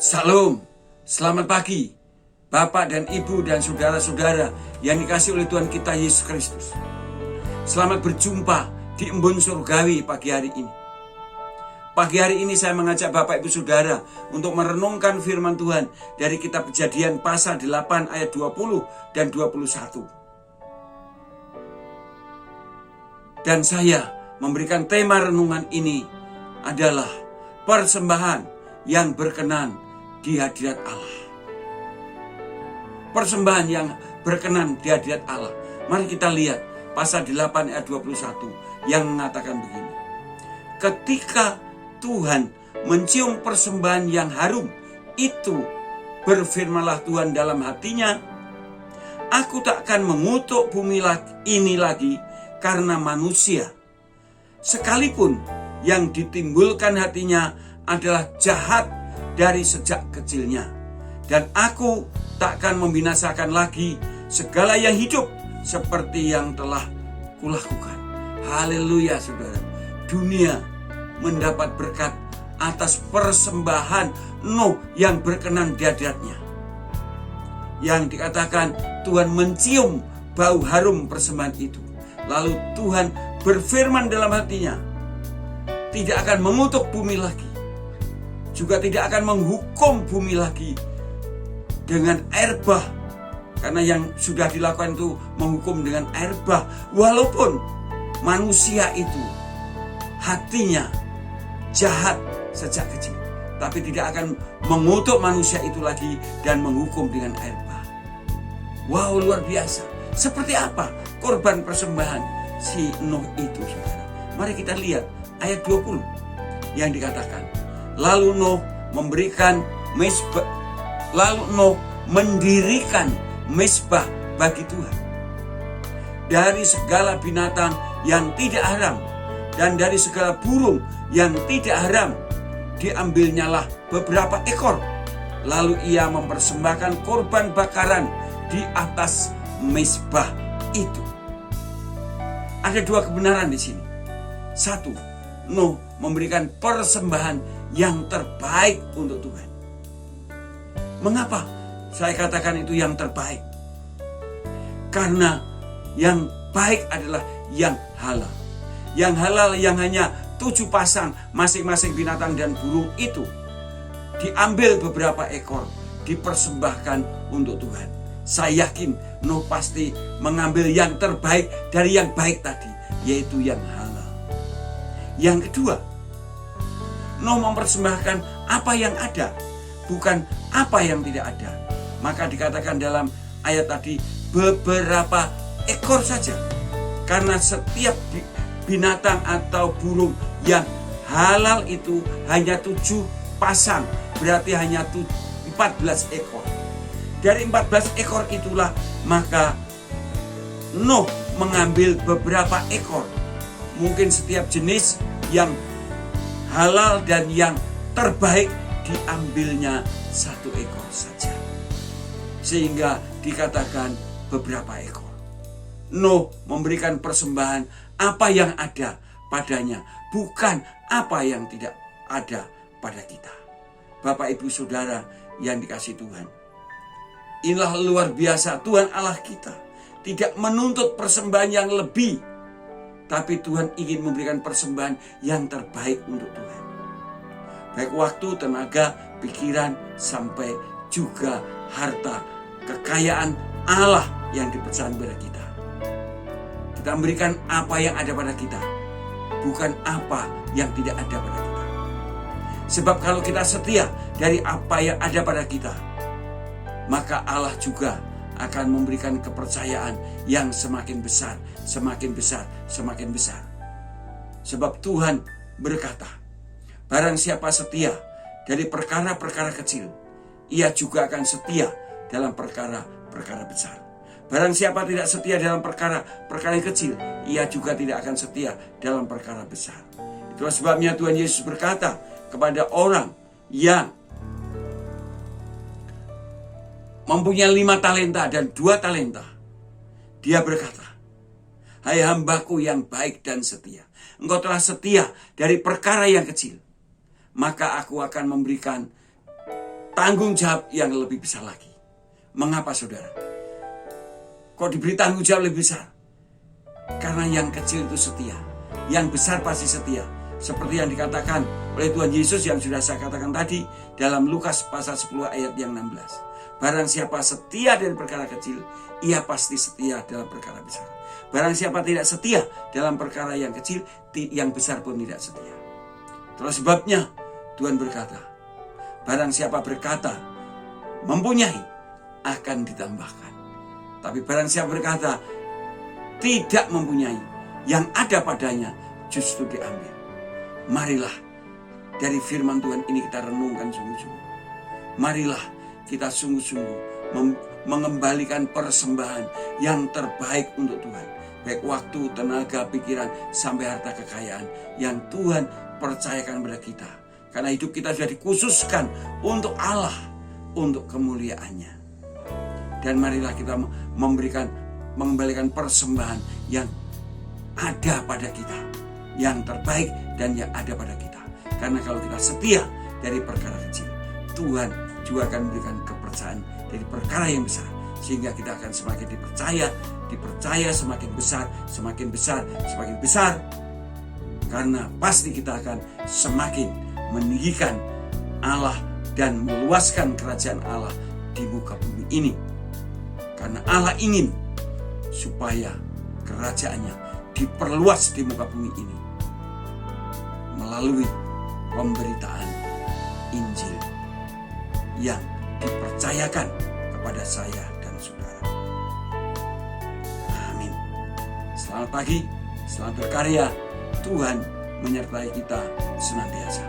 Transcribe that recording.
Salam, selamat pagi Bapak dan Ibu dan saudara-saudara yang dikasihi oleh Tuhan kita Yesus Kristus. Selamat berjumpa di embun surgawi pagi hari ini. Pagi hari ini saya mengajak Bapak Ibu Saudara untuk merenungkan firman Tuhan dari kitab Kejadian pasal 8 ayat 20 dan 21. Dan saya memberikan tema renungan ini adalah persembahan yang berkenan di hadirat Allah. Persembahan yang berkenan di hadirat Allah. Mari kita lihat pasal 8 ayat 21 yang mengatakan begini. Ketika Tuhan mencium persembahan yang harum itu, berfirmanlah Tuhan dalam hatinya, aku tak akan mengutuk bumi ini lagi karena manusia, sekalipun yang ditimbulkan hatinya adalah jahat dari sejak kecilnya. Dan aku tak akan membinasakan lagi segala yang hidup seperti yang telah kulakukan. Haleluya saudara. Dunia mendapat berkat atas persembahan Nuh yang berkenan di hadiratnya. Yang dikatakan Tuhan mencium bau harum persembahan itu. Lalu Tuhan berfirman dalam hatinya, tidak akan mengutuk bumi lagi, juga tidak akan menghukum bumi lagi dengan air bah. Karena yang sudah dilakukan itu menghukum dengan air bah. Walaupun manusia itu hatinya jahat sejak kecil, tapi tidak akan mengutuk manusia itu lagi dan menghukum dengan air bah. Wow, luar biasa. Seperti apa korban persembahan si Nuh itu saudara? Mari kita lihat ayat 20 yang dikatakan, lalu Nuh mendirikan mezbah bagi Tuhan dari segala binatang yang tidak haram dan dari segala burung yang tidak haram diambilnyalah beberapa ekor, lalu ia mempersembahkan korban bakaran di atas mezbah itu. Ada dua kebenaran di sini. Satu, Nuh memberikan persembahan yang terbaik untuk Tuhan. Mengapa saya katakan itu yang terbaik? Karena yang baik adalah yang halal. Yang halal yang hanya 7 pasang masing-masing binatang dan burung itu diambil beberapa ekor, dipersembahkan untuk Tuhan. Saya yakin Nuh pasti mengambil yang terbaik dari yang baik tadi, yaitu yang halal. Yang kedua, Nuh mempersembahkan apa yang ada, bukan apa yang tidak ada. Maka dikatakan dalam ayat tadi beberapa ekor saja. Karena setiap binatang atau burung yang halal itu hanya 7 pasang, berarti hanya 14 ekor. Dari 14 ekor itulah maka Nuh mengambil beberapa ekor. Mungkin setiap jenis yang halal dan yang terbaik diambilnya 1 ekor saja. Sehingga dikatakan beberapa ekor. Nuh memberikan persembahan apa yang ada padanya, bukan apa yang tidak ada pada kita. Bapak Ibu Saudara yang dikasihi Tuhan, inilah luar biasa Tuhan Allah kita. Tidak menuntut persembahan yang lebih, tapi Tuhan ingin memberikan persembahan yang terbaik untuk Tuhan. Baik waktu, tenaga, pikiran, sampai juga harta, kekayaan Allah yang dipercayakan kepada kita. Kita memberikan apa yang ada pada kita, bukan apa yang tidak ada pada kita. Sebab kalau kita setia dari apa yang ada pada kita, maka Allah juga akan memberikan kepercayaan yang semakin besar, semakin besar, semakin besar. Sebab Tuhan berkata, barang siapa setia dari perkara-perkara kecil, ia juga akan setia dalam perkara-perkara besar. Barang siapa tidak setia dalam perkara-perkara yang kecil, ia juga tidak akan setia dalam perkara besar. Itulah sebabnya Tuhan Yesus berkata kepada orang yang mempunyai 5 talenta dan 2 talenta. Dia berkata, hai hambaku yang baik dan setia, engkau telah setia dari perkara yang kecil, maka aku akan memberikan tanggung jawab yang lebih besar lagi. Mengapa saudara? Kok diberi tanggung jawab lebih besar? Karena yang kecil itu setia, yang besar pasti setia. Seperti yang dikatakan oleh Tuhan Yesus yang sudah saya katakan tadi dalam Lukas pasal 10 ayat yang 16. Barang siapa setia dari perkara kecil, ia pasti setia dalam perkara besar. Barang siapa tidak setia dalam perkara yang kecil, yang besar pun tidak setia. Terus sebabnya Tuhan berkata, barang siapa berkata mempunyai, akan ditambahkan. Tapi barang siapa berkata tidak mempunyai, yang ada padanya justru diambil. Marilah dari firman Tuhan ini kita renungkan sungguh-sungguh. Marilah kita sungguh-sungguh mengembalikan persembahan yang terbaik untuk Tuhan. Baik waktu, tenaga, pikiran, sampai harta kekayaan yang Tuhan percayakan kepada kita. Karena hidup kita sudah dikhususkan untuk Allah, untuk kemuliaannya. Dan marilah kita mengembalikan persembahan yang ada pada kita, yang terbaik dan yang ada pada kita. Karena kalau kita setia dari perkara kecil, Tuhan juga akan memberikan kepercayaan dari perkara yang besar, sehingga kita akan semakin dipercaya semakin besar, semakin besar. Karena pasti kita akan semakin meninggikan Allah dan meluaskan kerajaan Allah di muka bumi ini. Karena Allah ingin supaya kerajaannya diperluas di muka bumi ini melalui pemberitaan Injil yang dipercayakan kepada saya dan saudara. Amin. Selamat pagi, selamat berkarya. Tuhan menyertai kita senantiasa.